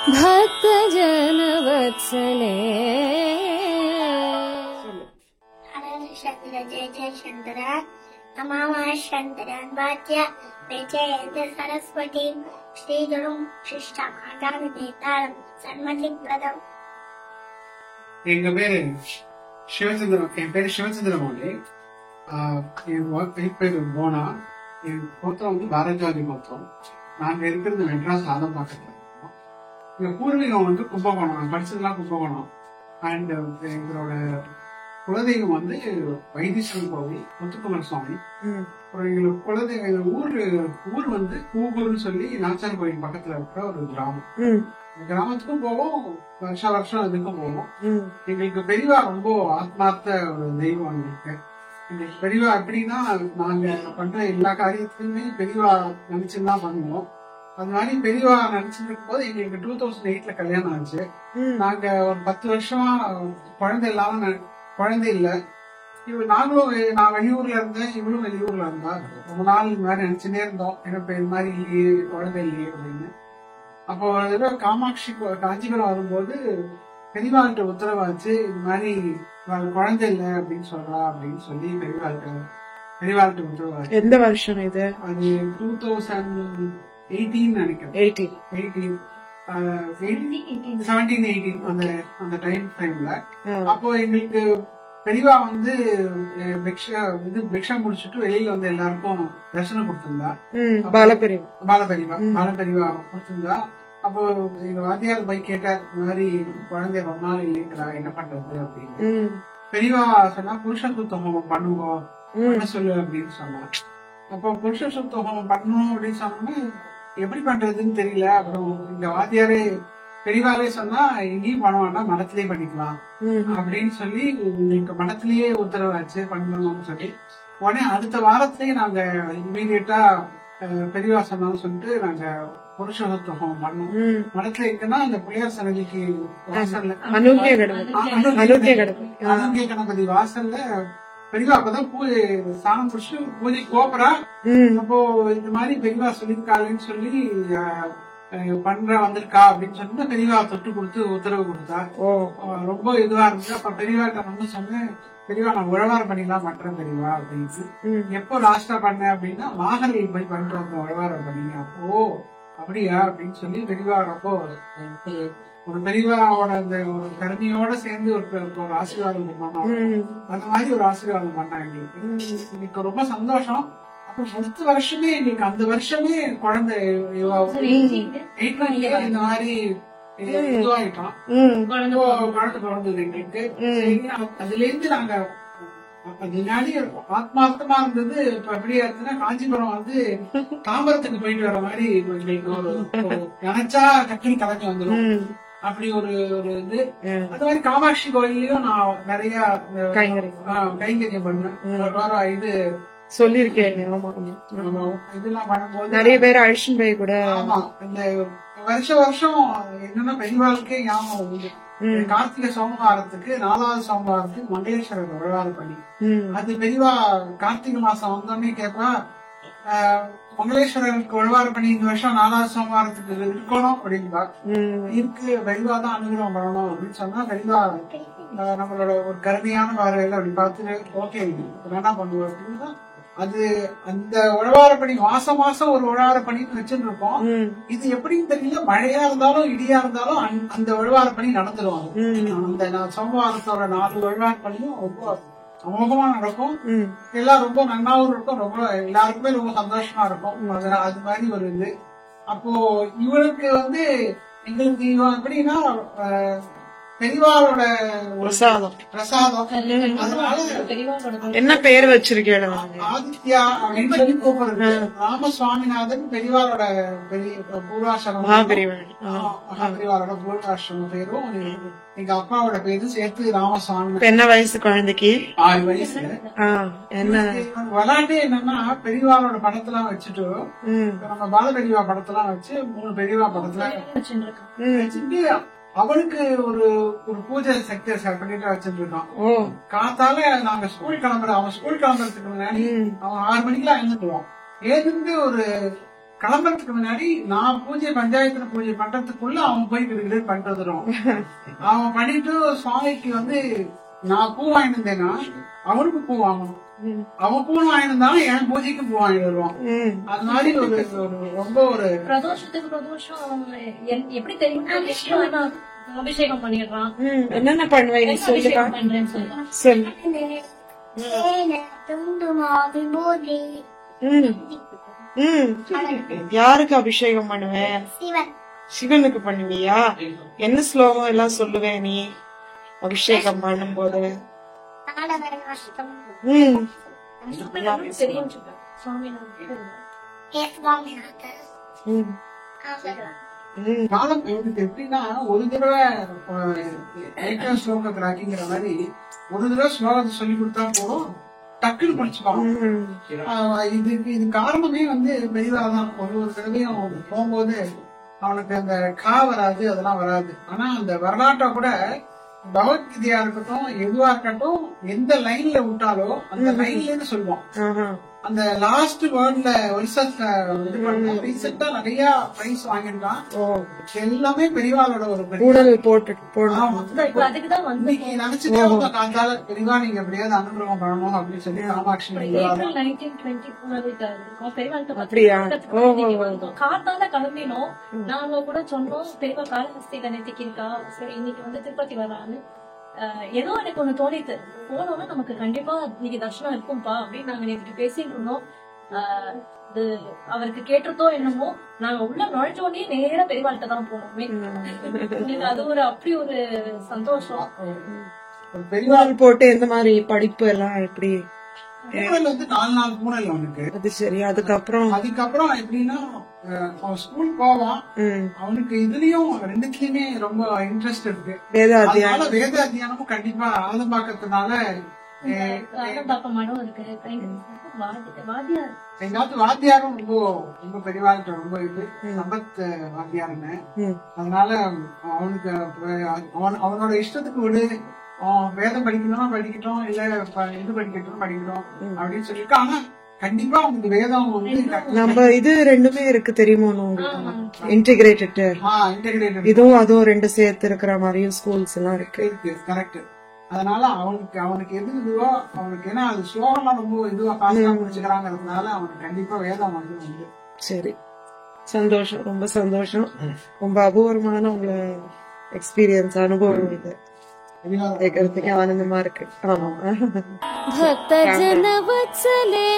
भक्तजन वत्सले शंकर जय जय शंकर नमामः शंकरान् वाद्य विजयेन्द्र सरस्वती श्रीगुरुं शिष्टाचार्यनेतारं सन्मतिप्रदम्. எங்க பேரு சிவச்சந்திரன். என் பேரு சிவச்சந்திரமௌலி. என் ஒய்ஃப் பேரு போனா. என் கோத்திரம் வந்து பாரஜாதி கோத்திரம். நாங்க இருக்கிறது மெட்ராஸ் ஆதம்பாக்கத்துல இருக்கோம். எங்க பூர்வீகம் வந்து கும்பகோணம். நான் படிச்சதெல்லாம் கும்பகோணம். அண்ட் எங்களோட குலதெய்வம் வந்து வைத்தீஸ்வரன் கோவில் முத்துக்குமார் சுவாமி. அப்புறம் எங்களுக்கு குலதெய்வம் ஊர் வந்து கூகூர்னு சொல்லி நாச்சார் கோயில் பக்கத்துல இருக்கிற ஒரு கிராமம். கிராமத்துக்கும் போவோம், வருஷம் இதுக்கும் போவோம். எங்களுக்கு பெரியவா ரொம்ப ஆத்மார்த்த ஒரு தெய்வம். எங்களுக்கு பெரியவா எப்படின்னா, நாங்க பண்ற எல்லா காரியத்துக்குமே பெரியவா நினைச்சுதான் பண்ணுவோம். அது மாதிரி பெரியவா நினைச்சிட்டு இருக்கும் போது எங்களுக்கு 2008 கல்யாணம் ஆச்சு. நாங்க ஒரு 10 வருஷமா குழந்தை இல்ல. நாங்களும் நான் வெளியூர்ல இருந்தேன், இவளும் வெளியூர்ல இருந்தா. ரொம்ப நாள் இந்த மாதிரி நினைச்சுட்டே இருந்தோம், எனக்கு இது மாதிரி இல்லையே, குழந்தை இல்லையே அப்படின்னு. அப்போ காமாட்சி காஞ்சிபுரம் வரும்போது பெரியவாள்கிட்ட உத்தரவாச்சு, இது மாதிரி குழந்தை இல்லை அப்படின்னு சொல்றா அப்படின்னு சொல்லி பெரியவாள்கிட்ட உத்தரவாச்சு. எந்த வருஷம் இது? அது 2018 நினைக்கிறேன். 17-18 அந்த டைம்ல. அப்போ எங்களுக்கு பெரியவா வந்து பிக்ஷா முடிச்சுட்டு வெளியில வந்து எல்லாருக்கும் தரிசனம் கொடுத்திருந்தா. பாலபெரிவா கொடுத்திருந்தா. அப்போ எங்க வாத்தியார் போய் கேட்டார், இந்த மாதிரி குழந்தை ரொம்ப நாள் இல்லைங்களா, என்ன பண்றது அப்படின்னு. பெரியவா சொன்னா புருஷ சுத்த ஹோமம் பண்ணுவோம், என்ன சொல்லு அப்படின்னு சொன்னா. அப்போ புருஷ சுத்த ஹோமம் பண்ணணும் அப்படின்னு சொன்னோம்னா எப்படி பண்றதுன்னு தெரியல. அப்புறம் எங்க வாத்தியாரே பெரியவாரே சொன்னா, எங்கேயும் பண்ண வேண்டாம், மடத்திலேயே பண்ணிக்கலாம் அப்படின்னு சொல்லி எங்களுக்கு மடத்திலேயே உத்தரவாச்சு பண்ணணும்னு சொல்லி. உடனே அடுத்த வாரத்திலேயே நாங்க இமீடியட்டா பெரியவா சொன்னான்னு சொல்லிட்டு நாங்க புருஷோத்தம் பண்ணோம். மடத்துல இருக்குன்னா இந்த புளியார் சன்னதிக்கு வாசல்ல அனுங்கிய கணபதி வாசல்ல பெரியவா அப்பதான் சாணம் பிடிச்சு பூஜை கோபுரா. அப்போ இந்த மாதிரி பெரியவா சொல்லிருக்காங்கன்னு சொல்லி பண்ற வந்திருக்கா அப்படின்னு சொன்னா பெரியவா தொட்டு கொடுத்து உத்தரவு கொடுத்தா. ரொம்ப இதுவா இருந்துச்சு. அப்ப பெரியவாட்ட வந்து சொன்னேன், பெரியவா நான் உழவாரம் பண்ணிக்கலாம் பண்றேன் பெரியவா அப்படின்னு. எப்போ லாஸ்டா பண்ணேன் அப்படின்னா மாகரில் போய் பண்ணிட்டு வந்த உழவாரம் பண்ணீங்க. அப்போ அப்படியா அப்படின்னு சொல்லி பெரியவா ரொம்ப ஒரு பெரியவாவோட அந்த ஒரு கருணையோட சேர்ந்து ஒரு ஆசீர்வாதம் பண்ணோம். அந்த மாதிரி ஒரு ஆசீர்வாதம் பண்ணாங்க எங்களுக்கு. இன்னைக்கு ரொம்ப சந்தோஷம். அடுத்த வருஷமே எங்களுக்கு அந்த வருஷமே குழந்தை இந்த மாதிரி இதுவாயிட்டோம். குழந்தை பிறந்தது எங்களுக்கு. அதுல இருந்து நாங்க முன்னாடி ஆத்மார்த்தமா இருந்தது. இப்ப எப்படியா இருந்துன்னா காஞ்சிபுரம் வந்து தாம்பரத்துக்கு போயிட்டு வர மாதிரி எங்களுக்கு நினைச்சா டக்குனு கலந்து வந்துடும். அப்படி ஒரு இது. அது மாதிரி காமாட்சி கோயிலையும் நான் நிறைய கைங்கரியம் பண்ணேன். இது சொல்லிருக்கேன். இதெல்லாம் பண்ணும்போது நிறைய பேர் அழிச்சுட்டு போய் கூட. ஆமா, இந்த வருஷம் என்னன்னா பெரியவாளுக்கே ஞாபகம் உண்டு. கார்த்திகை சோமவாரத்துக்கு 4வது சோமவாரத்துக்கு மங்களேஸ்வரர் விழாவாரம் பண்ணி, அது பெரியவா கார்த்திகை மாசம் வந்தோடனே கேட்பா, மங்களேஸ்வரருக்கு விழாவாரம் பண்ணி இந்த வருஷம் 4வது சோமவாரத்துக்கு இருக்கணும் அப்படின்பா. இருக்கு, பெரியவா தான் அனுகிரகம் பண்ணணும் அப்படின்னு சொன்னா பெரியவா நம்மளோட ஒரு கருமையான பார்வையில அப்படி பார்த்துட்டு ஓகே என்ன பண்ணுவோம் அப்படின்னு. அது அந்த உழவாரப்பணி மாசம் ஒரு உழவாரப்பணி வச்சுட்டு இருக்கோம். இது எப்படின்னு தெரியல, மழையா இருந்தாலும் இடியா இருந்தாலும் அந்த உழவாரப்பணி நடந்துருவாங்க. அந்த சோமவாரத்தோட 4 உழவாரப்பணியும் ரொம்ப அமோகமா நடக்கும். எல்லாம் ரொம்ப நன்னாவும் இருக்கும். ரொம்ப எல்லாருக்குமே ரொம்ப சந்தோஷமா இருக்கும். அது மாதிரி ஒரு இது. அப்போ இவளுக்கு வந்து எங்களுக்கு இவன் எப்படின்னா பெரியவாளோட பிரசாதம். அதனால என்ன பேர் வச்சிருக்கேன்? ஆதித்யா அப்படின்னு கூப்பிடுறது. ராமசுவாமிநாதன் பெரியவாளோட பூர்வாசிரமம், மகாபெரிவாளோட பூர்வாசிரமம் பேரும் எங்க அப்பாவோட பேரும் சேர்த்து ராமசுவாமி. என்ன வயசு குழந்தைக்கு? 6 வயசு. என்ன விளையாட்டு என்னன்னா, பெரியவாளோட படத்தெல்லாம் வச்சுட்டு நம்ம பாலபெரியவா படத்தெல்லாம் வச்சு 3 பெரியவா படத்துல வச்சுட்டு அவனுக்கு ஒரு பூஜை செக்டர் பண்ணிட்டு வச்சுட்டு இருக்கான். காத்தால நாங்க அவன் ஸ்கூல் கிளம்புறதுக்கு முன்னாடி அவன் 6 மணிக்கெல்லாம் எழுந்துட்டுவான். எழுந்து ஒரு கிளம்புறதுக்கு முன்னாடி நான் பஞ்சாயத்துல பூஜை பண்றதுக்குள்ள அவன் போய் கிட்ட பண்ணிட்டு வந்துடும். அவன் பண்ணிட்டு சுவாமிக்கு வந்து நான் பூ வாங்கிட்டு இருந்தேன்னா அவனுக்கு பூ வாங்கணும், அவன் பூ வாங்கியிருந்தாலும் என் பூஜைக்கு பூ வாங்கிட்டு வருவான். அது மாதிரி ஒரு ரொம்ப ஒரு பிரதோஷத்துக்கு பிரதோஷம் எப்படி தெரியும் அபிஷேகம் பண்ணிடுறான். என்னென்ன பண்ணுவேன் சொல்லுங்க. பண்றேன்னு சொல்லுவான். சரி. விபூதி யாருக்கு அபிஷேகம் பண்ணுவேன்? சிவன் சிவனுக்கு பண்ணுவியா? என்ன ஸ்லோகம் எல்லாம் சொல்லுவேன் நீ அபிஷேகம் பண்ணும் போது? நாடகம் தெரியும் சுவாமி காலம் எனக்கு எப்படின்னா ஒரு தடவை ஸ்லோக கிராக்கிங்கிற மாதிரி ஒரு தடவை ஸ்லோகத்தை சொல்லி கொடுத்தா போதும், டக்குன்னு படிச்சுப்பான். இது காரணமே வந்து பெரியவாதான். ஒரு தடவையும் போகும்போது அவனுக்கு அந்த கா வராது, அதெல்லாம் வராது. ஆனா அந்த வரலாற்றை கூட பகவத்கீதையா இருக்கட்டும் எதுவா இருக்கட்டும் எந்த லைன்ல விட்டாலோ அந்த லைன்ல சொல்லுவான். அந்த லாஸ்ட் வேர்ட்ல ரீசெண்டா நிறைய பிரைஸ் வாங்கிருக்கான். எல்லாமே பெரியவாளோட ஒரு நினைச்சுட்டே காத்தால பெரியவா நீங்க எப்படியாவது அனுகிரகம் பண்ணணும் அப்படின்னு சொல்லி காமாட்சி காத்தால கிளம்பினோம். நாங்க கூட சொன்னோம் பெரியவா காலஹஸ்தியில நெத்திக்கிருக்கா, சரி இன்னைக்கு வந்து திருப்பதி வரான்னு. ஏதோ எனக்கு ஒண்ணு தோணித்து, போனோம்னா நமக்கு கண்டிப்பா இன்னைக்கு தர்ஷனம் இருக்கும்பா அப்படின்னு நாங்க நேற்று பேசிட்டு இருந்தோம். இது அவருக்கு கேட்டிருந்தோ என்னமோ, நாங்க உள்ள நுழைஞ்சோடனே நேர பெரியவாள்கிட்ட தான் போனோமே. எனக்கு அது ஒரு அப்படி ஒரு சந்தோஷம். பெரியவாள் போட்டு எந்த மாதிரி படிப்பு எல்லாம் எப்படி வந்து 4 நாள் பூனல் அவனுக்கு. அது சரி. அதுக்கப்புறம் எப்படின்னா அவன் ஸ்கூல் போவான். அவனுக்கு இதுலயும் ரெண்டுத்துலயுமே ரொம்ப இன்ட்ரெஸ்ட் இருக்கு. வேதாத்தியானமும் கண்டிப்பா ஆதம்பாக்கத்தினால எங்காவது வாத்தியாரும் ரொம்ப ரொம்ப பெரியவாழ்க்கை ரொம்ப இது சம்பத் வாத்தியாருன்னு. அதனால அவனுக்கு அவனோட இஷ்டத்துக்கு விடு, வேதம் படிக்கணும் படிக்கட்டும், இல்ல இது படிக்கட்டும் படிக்கட்டும் அப்படின்னு சொல்லிட்டு. ஆனா கண்டிப்பா உங்களுக்கு வேதம் வந்து நம்ம இது ரெண்டுமே இருக்கு தெரியுமா உங்களுக்கு? இன்டிகிரேட்டட் இதுவும் அதுவும் ரெண்டு சேர்த்து இருக்கிற மாதிரியும் ஸ்கூல்ஸ் எல்லாம் இருக்கு. கரெக்ட். அதனால அவனுக்கு எது இதுவோ அவனுக்கு, ஏன்னா அது ஸ்லோகம்லாம் ரொம்ப இதுவா காசா முடிச்சுக்கிறாங்கிறதுனால அவனுக்கு கண்டிப்பா வேதம் வந்து உண்டு. சரி, சந்தோஷம், ரொம்ப சந்தோஷம். ரொம்ப அபூர்வமான உங்க எக்ஸ்பீரியன்ஸ் அனுபவம் இது கேட்கறதுக்கு ஆனந்தமா இருக்கு. ஆமா. भक्त जन वत्सले